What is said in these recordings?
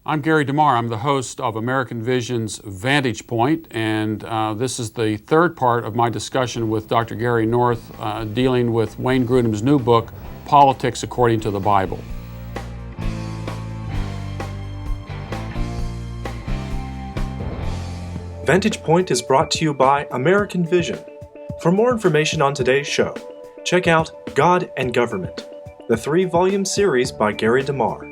I'm Gary DeMar. I'm the host of American Vision's Vantage Point, and this is the third part of my discussion with Dr. Gary North dealing with Wayne Grudem's new book, Politics According to the Bible. Vantage Point is brought to you by American Vision. For more information on today's show, check out God and Government, the 3-volume series by Gary DeMar.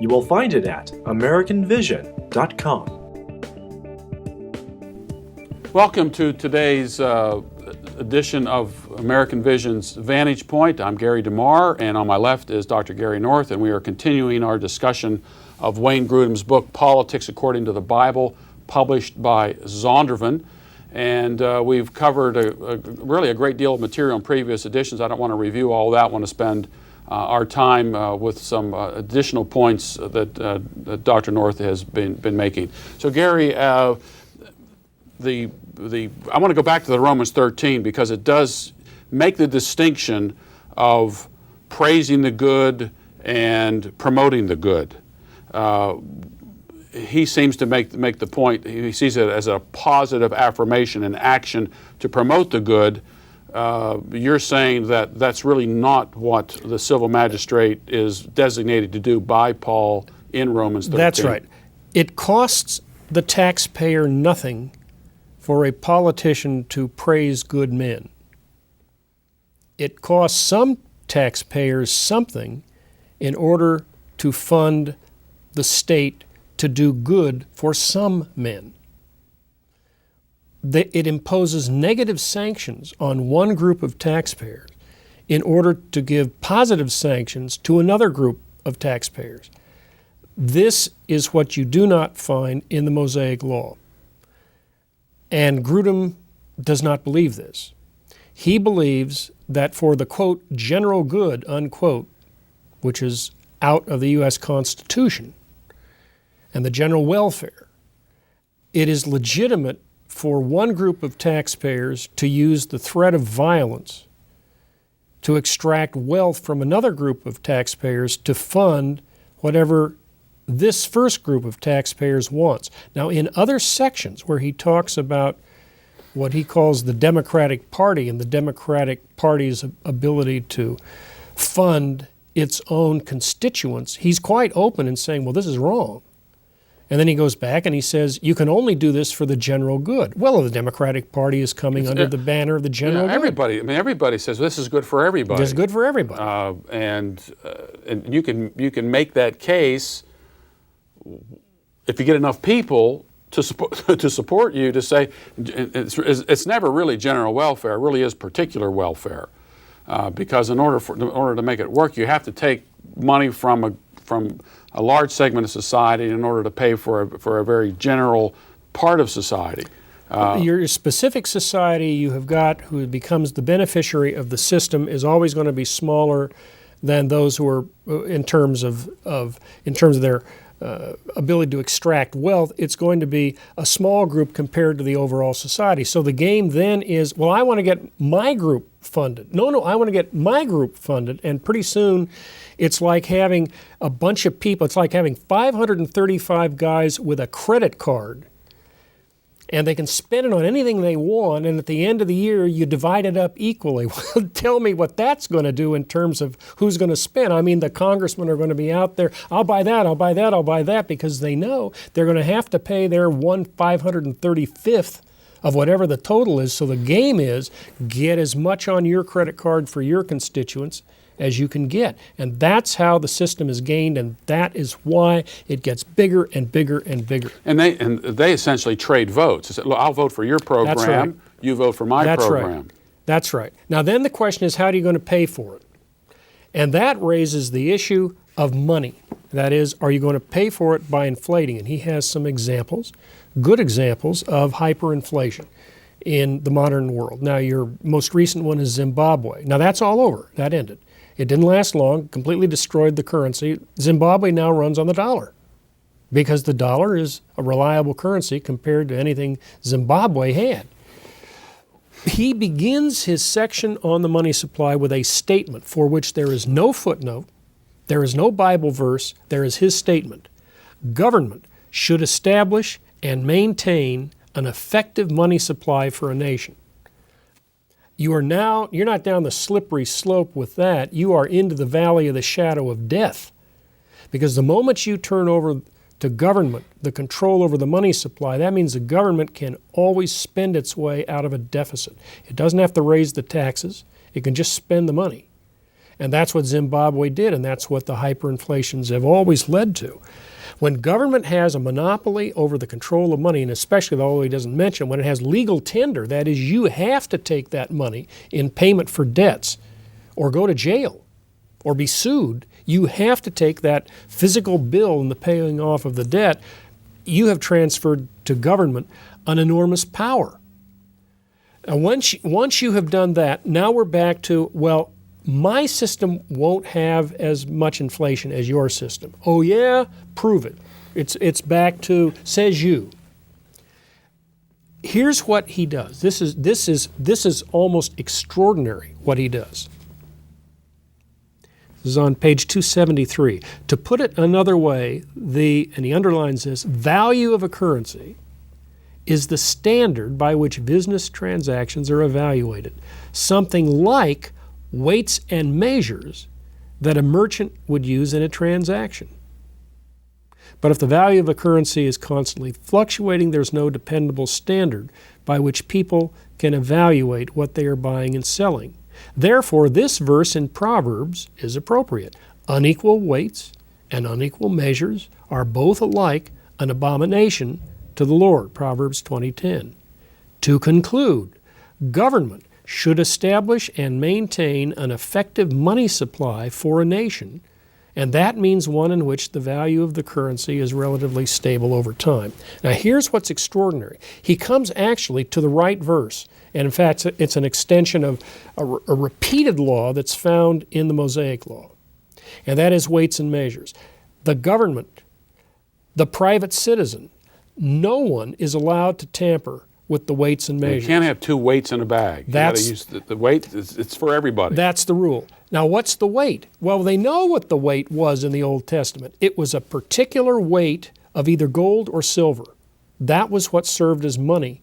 You will find it at AmericanVision.com. Welcome to today's edition of American Vision's Vantage Point. I'm Gary DeMar, and on my left is Dr. Gary North, and we are continuing our discussion of Wayne Grudem's book, Politics According to the Bible, published by Zondervan. And we've covered really a great deal of material in previous editions. I don't want to review all that. I want to spend our time with some additional points that Dr. North has been making. So Gary, I want to go back to the Romans 13 because it does make the distinction of praising the good and promoting the good. He seems to make the point, he sees it as a positive affirmation and action to promote the good. You're saying that that's really not what the civil magistrate is designated to do by Paul in Romans 13. That's right. It costs the taxpayer nothing for a politician to praise good men. It costs some taxpayers something in order to fund the state to do good for some men. It imposes negative sanctions on one group of taxpayers in order to give positive sanctions to another group of taxpayers. This is what you do not find in the Mosaic Law. And Grudem does not believe this. He believes that for the, quote, general good, unquote, which is out of the U.S. Constitution, and the general welfare, it is legitimate for one group of taxpayers to use the threat of violence to extract wealth from another group of taxpayers to fund whatever this first group of taxpayers wants. Now, in other sections where he talks about what he calls the Democratic Party and the Democratic Party's ability to fund its own constituents, he's quite open in saying, well, this is wrong. And then he goes back and he says, you can only do this for the general good. Well, the Democratic Party is coming under the banner of the general good. Everybody says this is good for everybody. This is good for everybody. And you can make that case if you get enough people to support you to say it's never really general welfare. It really is particular welfare, because in order to make it work, you have to take money from a large segment of society in order to pay for a very general part of society. Your specific society you have got who becomes the beneficiary of the system is always going to be smaller than those who are in terms of their ability to extract wealth. It's going to be a small group compared to the overall society. So the game then is, well, I want to get my group funded. No, I want to get my group funded. And pretty soon it's like having a bunch of people. It's like having 535 guys with a credit card, and they can spend it on anything they want, and at the end of the year, you divide it up equally. Well, tell me what that's going to do in terms of who's going to spend. I mean, the congressmen are going to be out there, I'll buy that, because they know they're going to have to pay their 1/535th of whatever the total is. So the game is get as much on your credit card for your constituents as you can get. And that's how the system is gained, and that is why it gets bigger and bigger and bigger. And they essentially trade votes. They say, look, I'll vote for your program, that's right. You vote for my program. Right. That's right. Now then the question is, how are you going to pay for it? And that raises the issue of money. That is, are you going to pay for it by inflating? And he has some examples, good examples of hyperinflation in the modern world. Now your most recent one is Zimbabwe. Now that's all over. That ended. It didn't last long, completely destroyed the currency. Zimbabwe now runs on the dollar because the dollar is a reliable currency compared to anything Zimbabwe had. He begins his section on the money supply with a statement for which there is no footnote, there is no Bible verse, there is his statement. Government should establish and maintain an effective money supply for a nation. You're not down the slippery slope with that. You are into the valley of the shadow of death. Because the moment you turn over to government the control over the money supply, that means the government can always spend its way out of a deficit. It doesn't have to raise the taxes. It can just spend the money. And that's what Zimbabwe did, and that's what the hyperinflations have always led to. When government has a monopoly over the control of money, and especially, although he doesn't mention, when it has legal tender, that is, you have to take that money in payment for debts or go to jail or be sued, you have to take that physical bill and the paying off of the debt. You have transferred to government an enormous power. And once you have done that, now we're back to, well, my system won't have as much inflation as your system. Oh yeah? Prove it. It's back to says you. Here's what he does. This is almost extraordinary what he does. This is on page 273. To put it another way, and he underlines this, value of a currency is the standard by which business transactions are evaluated. Something like weights and measures that a merchant would use in a transaction. But if the value of a currency is constantly fluctuating, there's no dependable standard by which people can evaluate what they are buying and selling. Therefore, this verse in Proverbs is appropriate. Unequal weights and unequal measures are both alike an abomination to the Lord, Proverbs 20:10. To conclude, government should establish and maintain an effective money supply for a nation, and that means one in which the value of the currency is relatively stable over time. Now here's what's extraordinary. He comes actually to the right verse, and in fact it's an extension of a repeated law that's found in the Mosaic Law, and that is weights and measures. The government, the private citizen, no one is allowed to tamper with the weights and measures. You can't have two weights in a bag. You got to use the weight. It's for everybody. That's the rule. Now, what's the weight? Well, they know what the weight was in the Old Testament. It was a particular weight of either gold or silver. That was what served as money.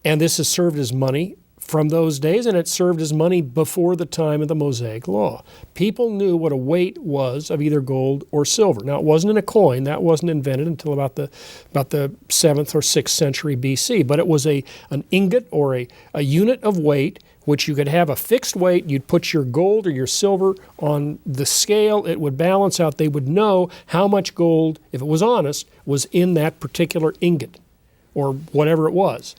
And this has served as money from those days, and it served as money before the time of the Mosaic Law. People knew what a weight was of either gold or silver. Now, it wasn't in a coin. That wasn't invented until about the 7th or 6th century BC. But it was an ingot or a unit of weight, which you could have a fixed weight. You'd put your gold or your silver on the scale. It would balance out. They would know how much gold, if it was honest, was in that particular ingot or whatever it was.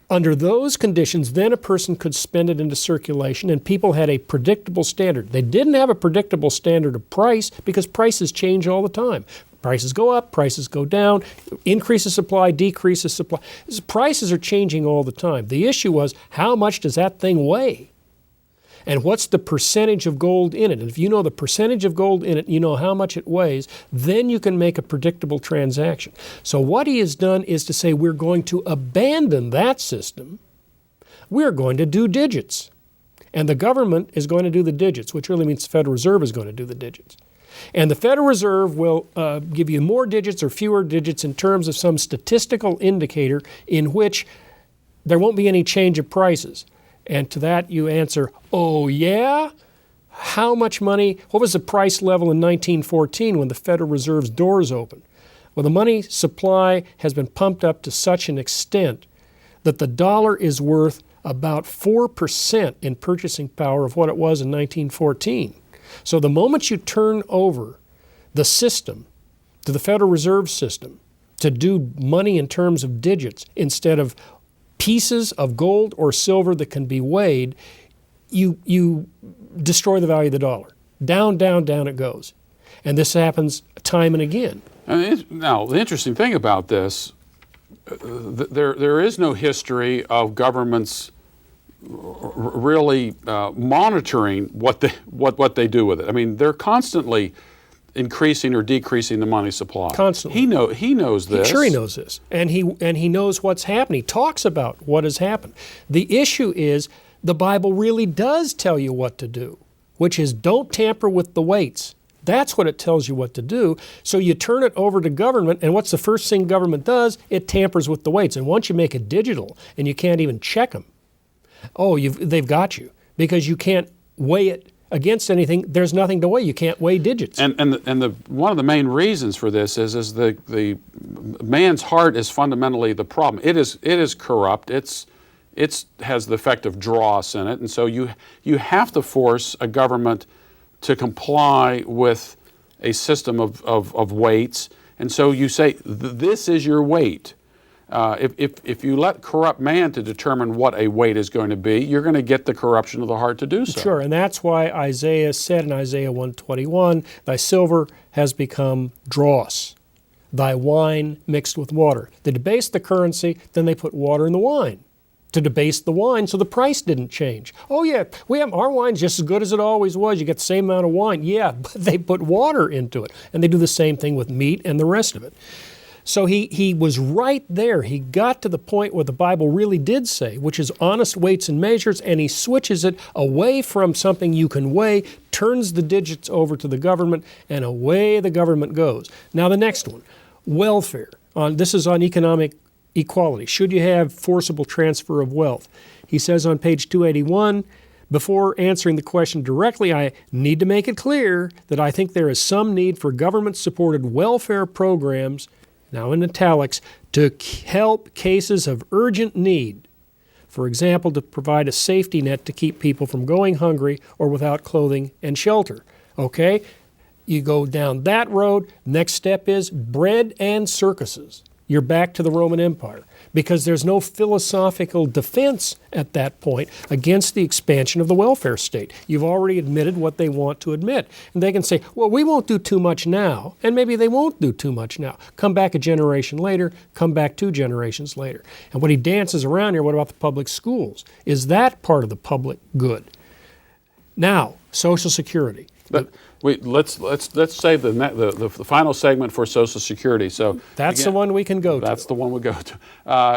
Under those conditions, then a person could spend it into circulation, and people had a predictable standard. They didn't have a predictable standard of price because prices change all the time. Prices go up, prices go down, increases supply, decreases supply. Prices are changing all the time. The issue was, how much does that thing weigh? And what's the percentage of gold in it? And if you know the percentage of gold in it, you know how much it weighs, then you can make a predictable transaction. So what he has done is to say we're going to abandon that system. We're going to do digits. And the government is going to do the digits, which really means the Federal Reserve is going to do the digits. And the Federal Reserve will give you more digits or fewer digits in terms of some statistical indicator in which there won't be any change of prices. And to that you answer, oh yeah? How much money? What was the price level in 1914 when the Federal Reserve's doors opened? Well, the money supply has been pumped up to such an extent that the dollar is worth about 4% in purchasing power of what it was in 1914. So the moment you turn over the system to the Federal Reserve System to do money in terms of digits instead of pieces of gold or silver that can be weighed, you destroy the value of the dollar. Down, down, down it goes. And this happens time and again. Now, the interesting thing about this, there is no history of governments really monitoring what they do with it. I mean, they're constantly increasing or decreasing the money supply. Constantly. He knows this. Sure, he knows this, and he knows what's happening. He talks about what has happened. The issue is the Bible really does tell you what to do, which is don't tamper with the weights. That's what it tells you what to do. So you turn it over to government, and what's the first thing government does? It tampers with the weights. And once you make it digital and you can't even check them, they've got you, because you can't weigh it against anything. There's nothing to weigh. You can't weigh digits. And one of the main reasons for this is the man's heart is fundamentally the problem. It is corrupt. It has the effect of dross in it, and so you have to force a government to comply with a system of weights. And so you say, this is your weight. If you let corrupt man to determine what a weight is going to be, you're going to get the corruption of the heart to do so. Sure, and that's why Isaiah said in Isaiah 121, thy silver has become dross, thy wine mixed with water. They debased the currency, then they put water in the wine to debase the wine, so the price didn't change. Oh yeah, our wine's just as good as it always was. You get the same amount of wine. Yeah, but they put water into it. And they do the same thing with meat and the rest of it. So he was right there. He got to the point where the Bible really did say, which is honest weights and measures, and he switches it away from something you can weigh, turns the digits over to the government, and away the government goes. Now the next one, welfare. This is on economic equality. Should you have forcible transfer of wealth? He says on page 281, before answering the question directly, I need to make it clear that I think there is some need for government-supported welfare programs, now in italics, to help cases of urgent need. For example, to provide a safety net to keep people from going hungry or without clothing and shelter. Okay? You go down that road. Next step is bread and circuses. You're back to the Roman Empire, because there's no philosophical defense at that point against the expansion of the welfare state. You've already admitted what they want to admit. And they can say, well, we won't do too much now, and maybe they won't do too much now. Come back a generation later, come back 2 generations later. And when he dances around here, what about the public schools? Is that part of the public good? Now, Social Security. Let's save the final segment for Social Security. So that's the one we can go to. That's the one we go to.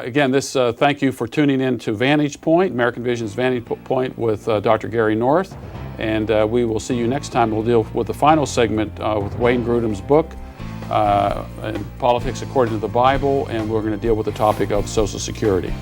Again, thank you for tuning in to Vantage Point, American Vision's Vantage Point with Dr. Gary North, and we will see you next time. We'll deal with the final segment with Wayne Grudem's book, Politics According to the Bible, and we're going to deal with the topic of Social Security.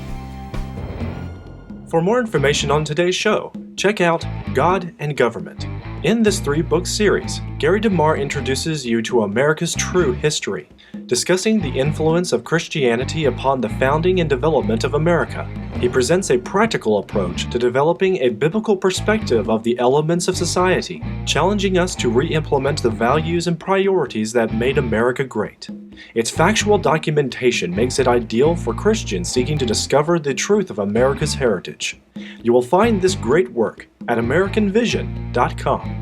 For more information on today's show, check out God and Government. In this 3-book series, Gary DeMar introduces you to America's true history, discussing the influence of Christianity upon the founding and development of America. He presents a practical approach to developing a biblical perspective of the elements of society, challenging us to re-implement the values and priorities that made America great. Its factual documentation makes it ideal for Christians seeking to discover the truth of America's heritage. You will find this great work at AmericanVision.com.